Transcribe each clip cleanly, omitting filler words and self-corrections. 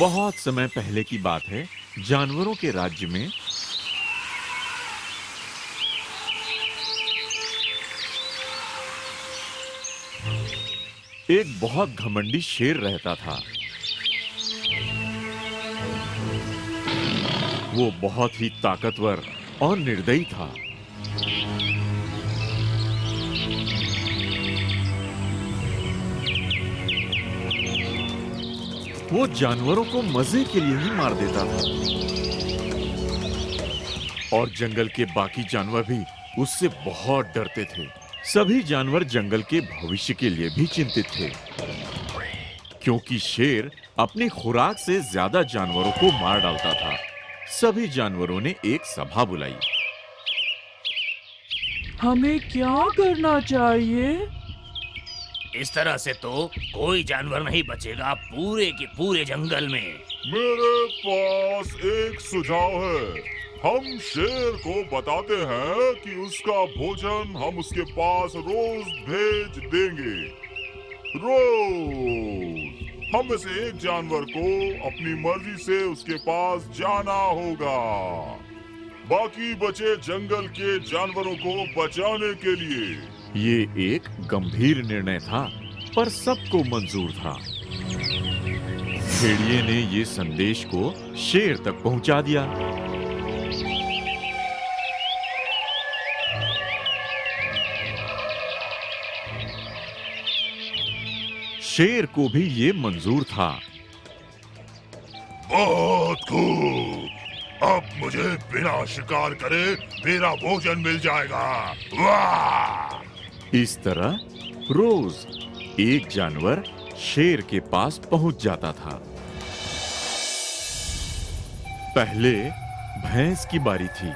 बहुत समय पहले की बात है। जानवरों के राज्य में एक बहुत घमंडी शेर रहता था। वो बहुत ही ताकतवर और निर्दयी था। वो जानवरों को मजे के लिए ही मार देता था और जंगल के बाकी जानवर भी उससे बहुत डरते थे। सभी जानवर जंगल के भविष्य के लिए भी चिंतित थे, क्योंकि शेर अपनी खुराक से ज्यादा जानवरों को मार डालता था। सभी जानवरों ने एक सभा बुलाई। हमें क्या करना चाहिए? इस तरह से तो कोई जानवर नहीं बचेगा पूरे के पूरे जंगल में। मेरे पास एक सुझाव है। हम शेर को बताते हैं कि उसका भोजन हम उसके पास रोज भेज देंगे। रोज हम में से एक जानवर को अपनी मर्जी से उसके पास जाना होगा, बाकी बचे जंगल के जानवरों को बचाने के लिए। ये एक गंभीर निर्णय था, पर सबको मंजूर था। भेड़िए ने ये संदेश को शेर तक पहुंचा दिया। शेर को भी ये मंजूर था। बहुत खूब, अब मुझे बिना शिकार करे मेरा भोजन मिल जाएगा। वाह! इस तरह रोज एक जानवर शेर के पास पहुंच जाता था। पहले भैंस की बारी थी।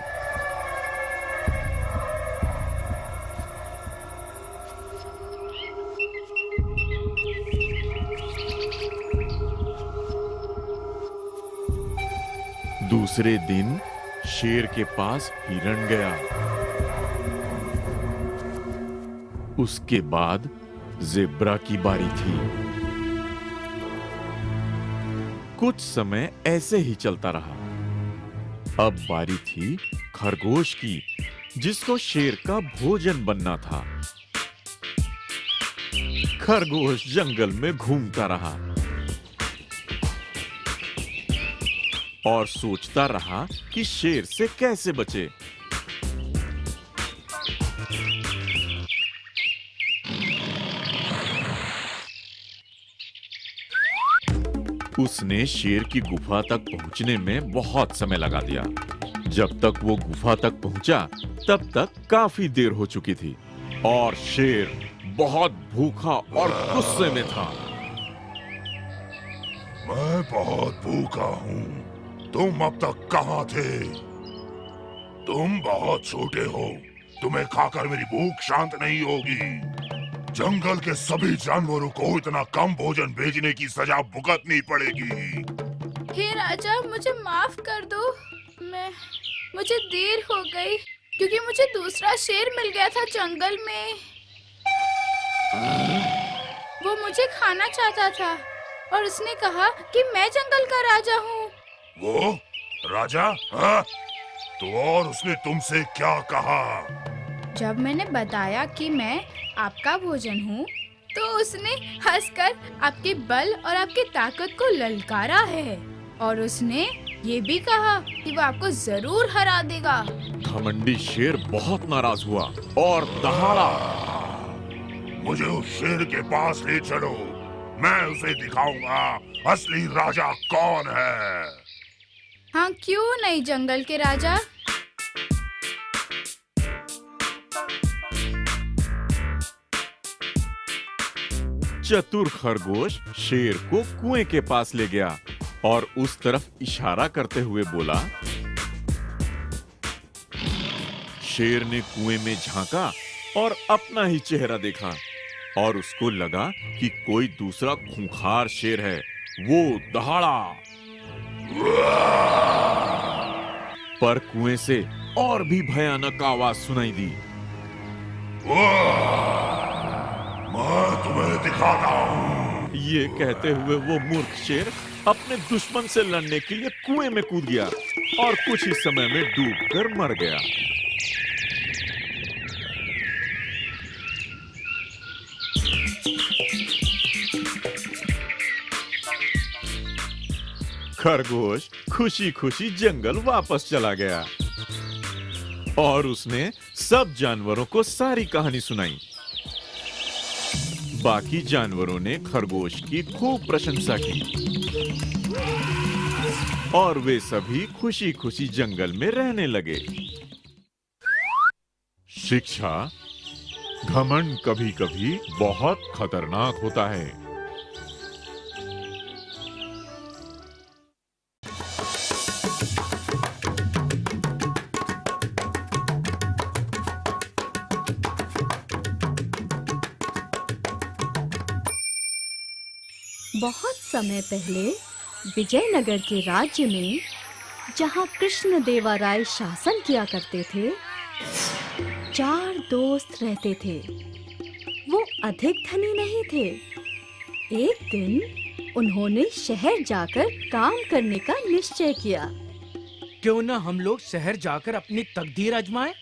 दूसरे दिन शेर के पास हिरण गया। उसके बाद ज़ेब्रा की बारी थी। कुछ समय ऐसे ही चलता रहा। अब बारी थी खरगोश की, जिसको शेर का भोजन बनना था। खरगोश जंगल में घूमता रहा और सोचता रहा कि शेर से कैसे बचे। उसने शेर की गुफा तक पहुंचने में बहुत समय लगा दिया। जब तक वो गुफा तक पहुंचा, तब तक काफी देर हो चुकी थी और शेर बहुत भूखा और गुस्से में था। मैं बहुत भूखा हूँ। तुम अब तक कहाँ थे? तुम बहुत छोटे हो। तुम्हें खाकर मेरी भूख शांत नहीं होगी। जंगल के सभी जानवरों को इतना कम भोजन भेजने की सजा भुगतनी पड़ेगी। हे राजा, मुझे माफ कर दो। मुझे देर हो गई क्योंकि मुझे दूसरा शेर मिल गया था जंगल में। वो मुझे खाना चाहता था और उसने कहा कि मैं जंगल का राजा हूँ। वो राजा? हाँ? तो और उसने तुमसे क्या कहा? जब मैंने बताया कि मैं आपका भोजन हूँ, तो उसने हंसकर आपके बल और आपकी ताकत को ललकारा है और उसने ये भी कहा कि वो आपको जरूर हरा देगा। घमंडी शेर बहुत नाराज हुआ और दहाड़ा। मुझे उस शेर के पास ले चलो। मैं उसे दिखाऊंगा असली राजा कौन है। हाँ, क्यों नहीं जंगल के राजा। चतुर खरगोश शेर को कुएं के पास ले गया और उस तरफ इशारा करते हुए बोला। शेर ने कुएं में झांका और अपना ही चेहरा देखा और उसको लगा कि कोई दूसरा खूंखार शेर है। वो दहाड़ा, पर कुएं से और भी भयानक आवाज सुनाई दी। मैं तुम्हें दिखाता हूँ। ये कहते हुए वो मूर्ख शेर अपने दुश्मन से लड़ने के लिए कुएं में कूद गया और कुछ ही समय में डूबकर मर गया। खरगोश खुशी खुशी जंगल वापस चला गया और उसने सब जानवरों को सारी कहानी सुनाई। बाकी जानवरों ने खरगोश की खूब प्रशंसा की और वे सभी खुशी खुशी जंगल में रहने लगे। शिक्षा, घमंड कभी कभी बहुत खतरनाक होता है। बहुत समय पहले विजयनगर के राज्य में, जहाँ कृष्णदेवराय शासन किया करते थे, 4 दोस्त रहते थे। वो अधिक धनी नहीं थे। एक दिन उन्होंने शहर जाकर काम करने का निश्चय किया। क्यों न हम लोग शहर जाकर अपनी तकदीर आजमाएं?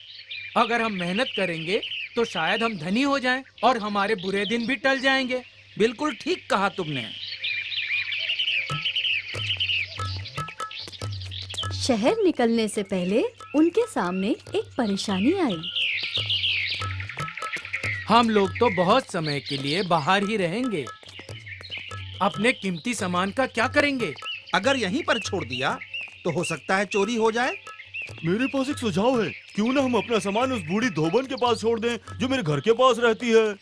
अगर हम मेहनत करेंगे तो शायद हम धनी हो जाएं और हमारे बुरे दिन भी टल जाएंगे। बिल्कुल ठीक कहा तुमने। शहर निकलने से पहले उनके सामने एक परेशानी आई। हम लोग तो बहुत समय के लिए बाहर ही रहेंगे। अपने कीमती सामान का क्या करेंगे? अगर यहीं पर छोड़ दिया तो हो सकता है चोरी हो जाए। मेरे पास एक सुझाव है। क्यों ना हम अपना सामान उस बूढ़ी धोबन के पास छोड़ दें जो मेरे घर के पास रहती है।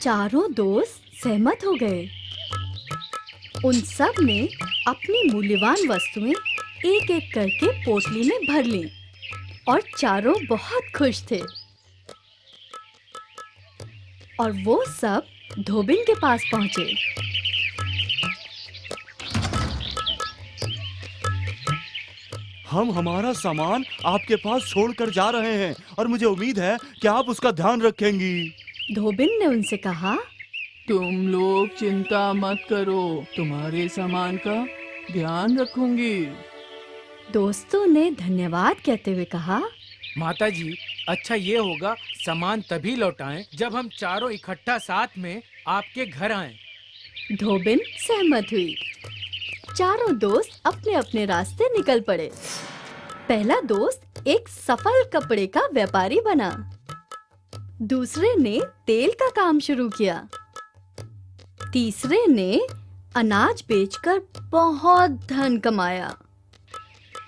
चारों दोस्त सहमत हो गए। उन सब ने अपनी मूल्यवान वस्तुएं एक एक करके पोटली में भर लीं और चारों बहुत खुश थे। और वो सब धोबिन के पास पहुंचे। हम हमारा सामान आपके पास छोड़कर जा रहे हैं और मुझे उम्मीद है कि आप उसका ध्यान रखेंगी। धोबिन ने उनसे कहा, तुम लोग चिंता मत करो, तुम्हारे सामान का ध्यान रखूंगी। दोस्तों ने धन्यवाद कहते हुए कहा, माता जी, अच्छा ये होगा सामान तभी लौटाएं जब हम चारों इकट्ठा साथ में आपके घर आएं। धोबिन सहमत हुई। चारों दोस्त अपने अपने रास्ते निकल पड़े। पहला दोस्त एक सफल कपड़े का व्यापारी बना। दूसरे ने तेल का काम शुरू किया। तीसरे ने अनाज बेचकर बहुत धन कमाया।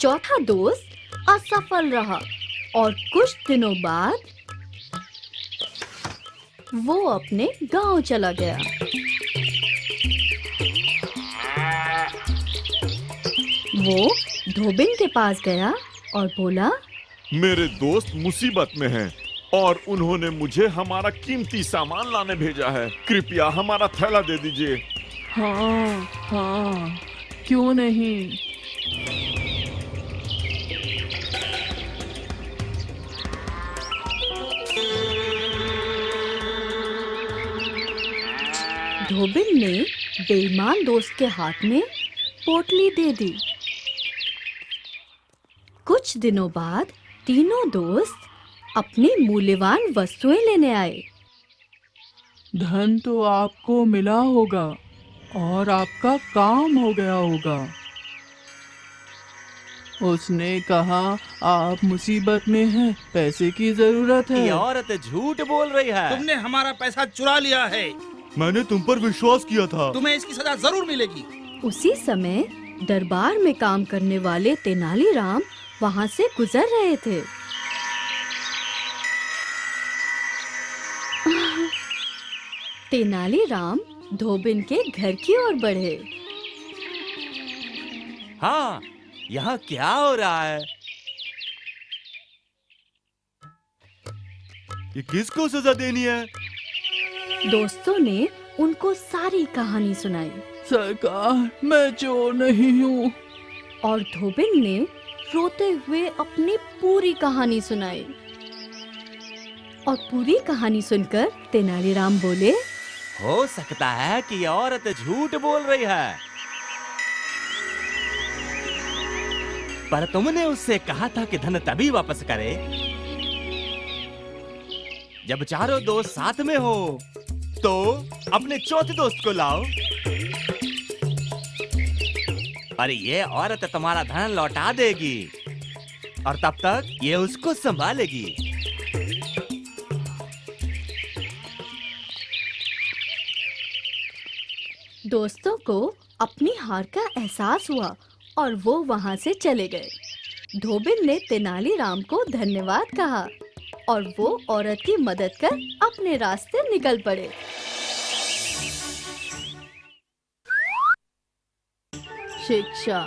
चौथा दोस्त असफल रहा और कुछ दिनों बाद वो अपने गांव चला गया। वो धोबिन के पास गया और बोला, मेरे दोस्त मुसीबत में हैं और उन्होंने मुझे हमारा कीमती सामान लाने भेजा है। कृपया हमारा थैला दे दीजिए। हाँ हाँ, क्यों नहीं। धोबिन ने बेईमान दोस्त के हाथ में पोटली दे दी। कुछ दिनों बाद तीनों दोस्त अपनी मूल्यवान वस्तुएं लेने आए। धन तो आपको मिला होगा और आपका काम हो गया होगा। उसने कहा, आप मुसीबत में हैं, पैसे की जरूरत है। ये औरत झूठ बोल रही है। तुमने हमारा पैसा चुरा लिया है। मैंने तुम पर विश्वास किया था। तुम्हें इसकी सजा जरूर मिलेगी। उसी समय दरबार में काम करने वाले तेनालीराम वहां से गुजर रहे थे। तेनालीराम धोबिन के घर की ओर बढ़े। हाँ, यहाँ क्या हो रहा है? ये किसको सजा देनी है? दोस्तों ने उनको सारी कहानी सुनाई सरकार, मैं चोर नहीं हूँ। और धोबिन ने रोते हुए अपनी पूरी कहानी सुनाई। और पूरी कहानी सुनकर तेनालीराम बोले, हो सकता है कि ये औरत झूठ बोल रही है, पर तुमने उससे कहा था कि धन तभी वापस करे जब चारों दोस्त साथ में हो। तो अपने चौथे दोस्त को लाओ और ये औरत तुम्हारा धन लौटा देगी और तब तक ये उसको संभालेगी। दोस्तों को अपनी हार का एहसास हुआ और वो वहां से चले गए। धोबिन ने तेनालीराम को धन्यवाद कहा और वो औरत की मदद कर अपने रास्ते निकल पड़े। शिक्षा,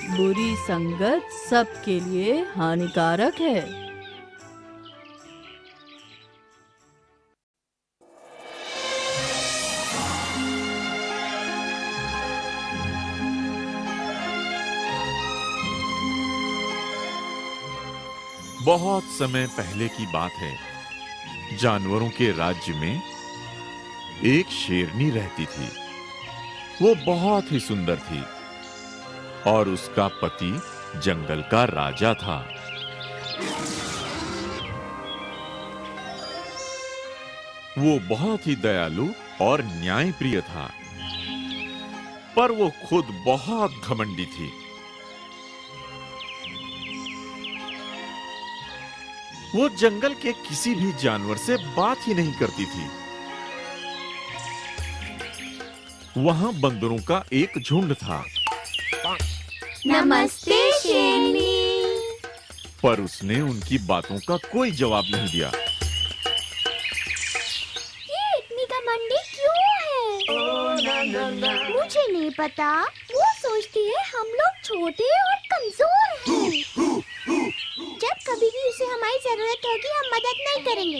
बुरी संगत सबके लिए हानिकारक है। बहुत समय पहले की बात है। जानवरों के राज्य में एक शेरनी रहती थी। वो बहुत ही सुंदर थी और उसका पति जंगल का राजा था। वो बहुत ही दयालु और न्यायप्रिय था, पर वो खुद बहुत घमंडी थी। वो जंगल के किसी भी जानवर से बात ही नहीं करती थी। वहां बंदरों का एक झुंड था, नमस्ते शेरनी। पर उसने उनकी बातों का कोई जवाब नहीं दिया। ये इतनी घमंडी क्यों है? मुझे नहीं पता। वो सोचती है हम लोग छोटे और कमजोर हैं। जब कभी भी उसे हमारी जरूरत होगी हम मदद नहीं करेंगे।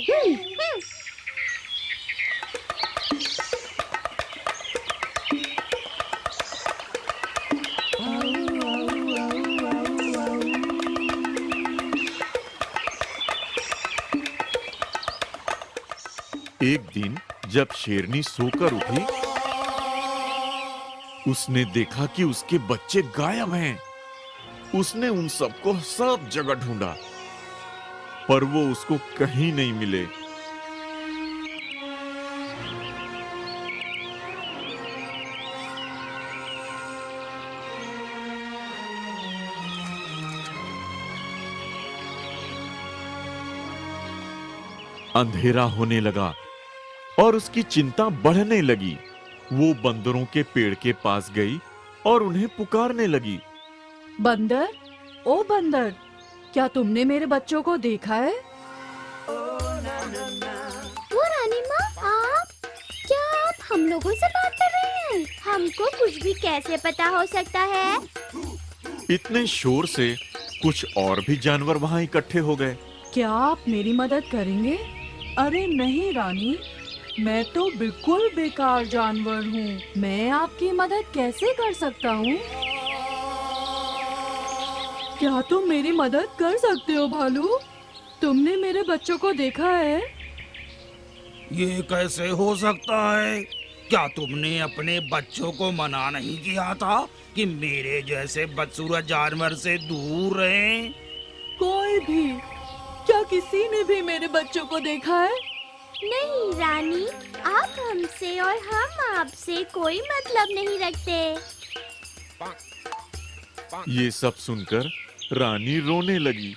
एक दिन जब शेरनी सोकर उठी, उसने देखा कि उसके बच्चे गायब हैं। उसने उन सबको सब जगह ढूंढा, पर वो उसको कहीं नहीं मिले। अंधेरा होने लगा और उसकी चिंता बढ़ने लगी। वो बंदरों के पेड़ के पास गई और उन्हें पुकारने लगी। बंदर, ओ बंदर, क्या तुमने मेरे बच्चों को देखा है? वो रानी माँ, क्या आप हम लोगों से बात कर रहे हैं? हमको कुछ भी कैसे पता हो सकता है? इतने शोर से कुछ और भी जानवर वहां इकट्ठे हो गए। क्या आप मेरी मदद करेंगे? अरे नहीं रानी, मैं तो बिल्कुल बेकार जानवर हूँ। मैं आपकी मदद कैसे कर सकता हूँ? क्या तुम मेरी मदद कर सकते हो भालू? तुमने मेरे बच्चों को देखा है? ये कैसे हो सकता है? क्या तुमने अपने बच्चों को मना नहीं किया था कि मेरे जैसे बदसूरत जानवर से दूर रहें? कोई भी, क्या किसी ने भी मेरे बच्चों को देखा है? नहीं रानी, आप हमसे और हम आपसे कोई मतलब नहीं रखते। ये सब सुनकर रानी रोने लगी।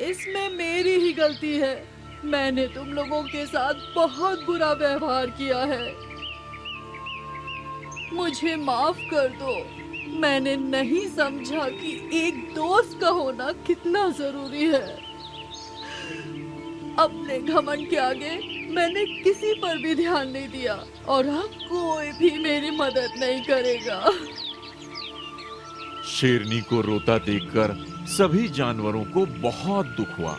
इसमें मेरी ही गलती है। मैंने तुम लोगों के साथ बहुत बुरा व्यवहार किया है। मुझे माफ कर दो। मैंने नहीं समझा कि एक दोस्त का होना कितना जरूरी है। अपने घमंड के आगे मैंने किसी पर भी ध्यान नहीं दिया और अब कोई भी मेरी मदद नहीं करेगा। शेरनी को रोता देखकर सभी जानवरों को बहुत दुख हुआ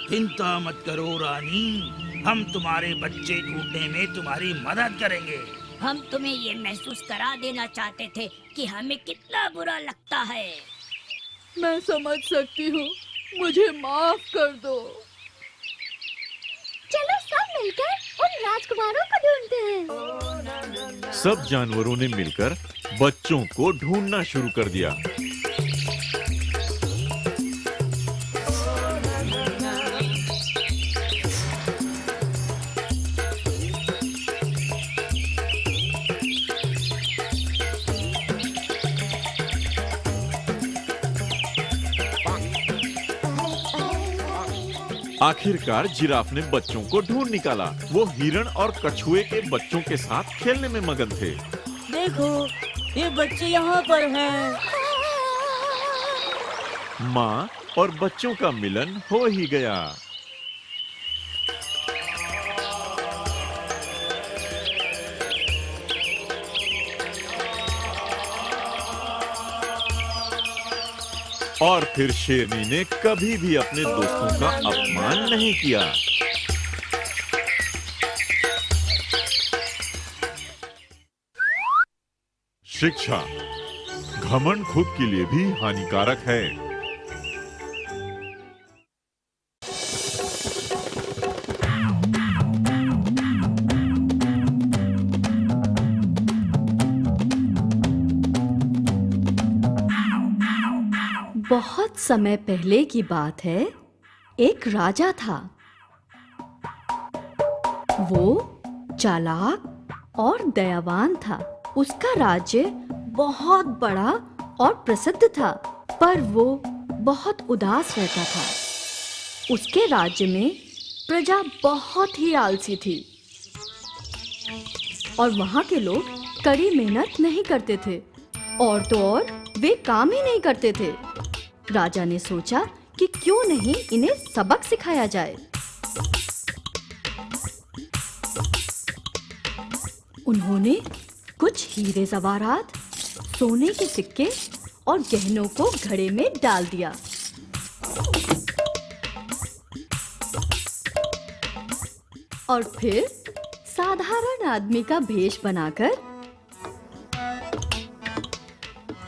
चिंता मत करो रानी, हम तुम्हारे बच्चे ढूंढने में तुम्हारी मदद करेंगे। हम तुम्हें ये महसूस करा देना चाहते थे कि हमें कितना बुरा लगता है। मैं समझ सकती हूँ, मुझे माफ कर दो। चलो सब मिलकर उन राजकुमारों को ढूंढते हैं। सब जानवरों ने मिलकर बच्चों को ढूंढना शुरू कर दिया। आखिरकार जिराफ ने बच्चों को ढूंढ निकाला। वो हिरण और कछुए के बच्चों के साथ खेलने में मगन थे। देखो, ये बच्चे यहाँ पर हैं। माँ और बच्चों का मिलन हो ही गया। और फिर शेरनी ने कभी भी अपने दोस्तों का अपमान नहीं किया। शिक्षा, घमंड खुद के लिए भी हानिकारक है। बहुत समय पहले की बात है, एक राजा था। वो चालाक और दयावान था। उसका राज्य बहुत बड़ा और प्रसिद्ध था, पर वो बहुत उदास रहता था। उसके राज्य में प्रजा बहुत ही आलसी थी और वहाँ के लोग कड़ी मेहनत नहीं करते थे, और तो और वे काम ही नहीं करते थे। राजा ने सोचा कि क्यों नहीं इन्हें सबक सिखाया जाए। उन्होंने कुछ हीरे जवाहरात, सोने के सिक्के और गहनों को घड़े में डाल दिया। और फिर साधारण आदमी का भेष बनाकर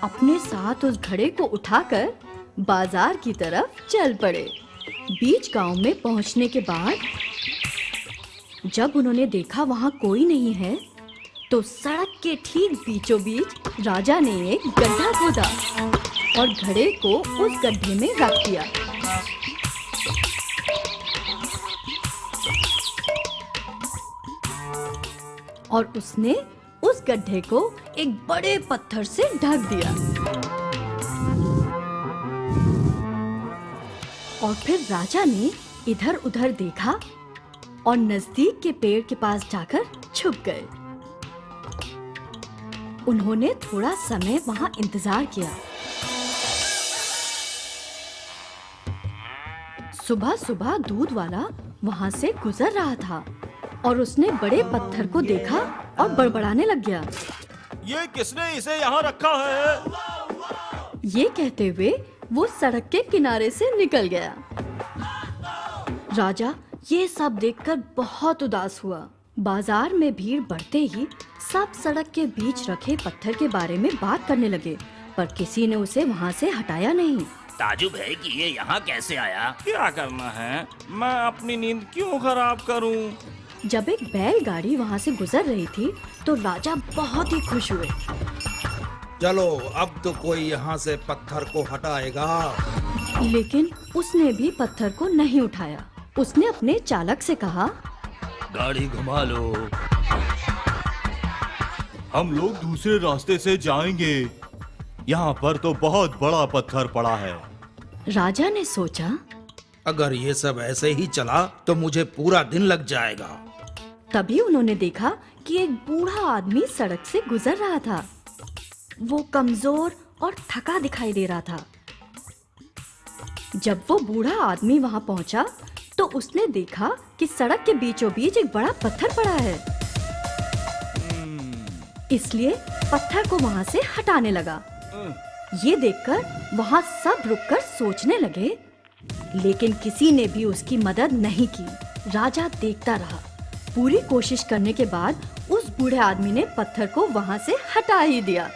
अपने साथ उस घड़े को उठाकर बाजार की तरफ चल पड़े। बीच गांव में पहुंचने के बाद जब उन्होंने देखा वहां कोई नहीं है, तो सड़क के ठीक बीचों बीच राजा ने एक गड्ढा खोदा और घड़े को उस गड्ढे में रख दिया। और उसने उस गड्ढे को एक बड़े पत्थर से ढक दिया। और फिर राजा ने इधर उधर देखा और नजदीक के पेड़ के पास जाकर छुप गए। उन्होंने थोड़ा समय वहां इंतजार किया। सुबह सुबह दूध वाला वहां से गुजर रहा था और उसने बड़े पत्थर को देखा और बड़बड़ाने लग गया। ये किसने इसे यहाँ रखा है? ये कहते हुए वो सड़क के किनारे से निकल गया। राजा ये सब देखकर बहुत उदास हुआ। बाजार में भीड़ बढ़ते ही सब सड़क के बीच रखे पत्थर के बारे में बात करने लगे, पर किसी ने उसे वहाँ से हटाया नहीं। ताजुब है कि ये यहाँ कैसे आया। क्या करना है, मैं अपनी नींद क्यों खराब करूं? जब एक बैलगाड़ी वहाँ से गुजर रही थी तो राजा बहुत ही खुश हुए। चलो अब तो कोई यहाँ से पत्थर को हटाएगा। लेकिन उसने भी पत्थर को नहीं उठाया। उसने अपने चालक से कहा, गाड़ी घुमा लो। हम लोग दूसरे रास्ते से जाएंगे। यहाँ पर तो बहुत बड़ा पत्थर पड़ा है। राजा ने सोचा, अगर ये सब ऐसे ही चला तो मुझे पूरा दिन लग जाएगा। तभी उन्होंने देखा कि एक बूढ़ा आदमी सड़क से गुजर रहा था। वो कमजोर और थका दिखाई दे रहा था। जब वो बूढ़ा आदमी वहां पहुंचा तो उसने देखा कि सड़क के बीचों बीच एक बड़ा पत्थर पड़ा है। इसलिए पत्थर को वहां से हटाने लगा। ये देखकर वहां सब रुककर सोचने लगे, लेकिन किसी ने भी उसकी मदद नहीं की। राजा देखता रहा। पूरी कोशिश करने के बाद उस बूढ़े आदमी ने पत्थर को वहाँ से हटा ही दिया।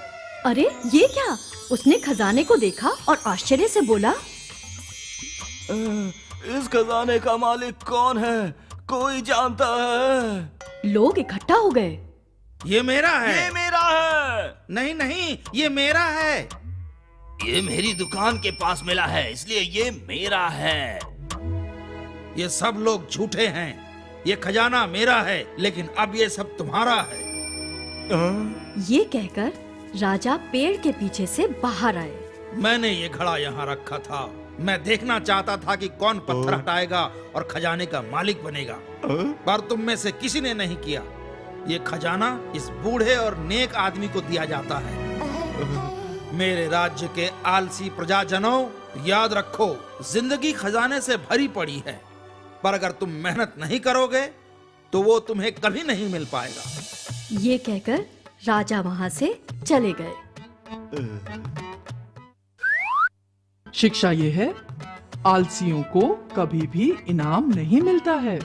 अरे ये क्या? उसने खजाने को देखा और आश्चर्य से बोला, इस खजाने का मालिक कौन है? कोई जानता है? लोग इकट्ठा हो गए। ये मेरा है। ये मेरा है। नहीं नहीं, ये मेरा है। ये मेरी दुकान के पास मिला है, इसलिए ये मेरा है। ये सब लोग झूठे हैं। ये खजाना मेरा है, लेकिन अब ये सब तुम्हारा है। ये कहकर राजा पेड़ के पीछे से बाहर आए। मैंने ये घड़ा यहाँ रखा था। मैं देखना चाहता था कि कौन पत्थर हटाएगा और खजाने का मालिक बनेगा, पर तुम में से किसी ने नहीं किया। ये खजाना इस बूढ़े और नेक आदमी को दिया जाता है। मेरे राज्य के आलसी प्रजाजनों, याद रखो, जिंदगी खजाने से भरी पड़ी है, पर अगर तुम मेहनत नहीं करोगे तो वो तुम्हें कभी नहीं मिल पाएगा। ये कहकर राजा वहाँ से चले गए। शिक्षा ये है, आलसियों को कभी भी इनाम नहीं मिलता है।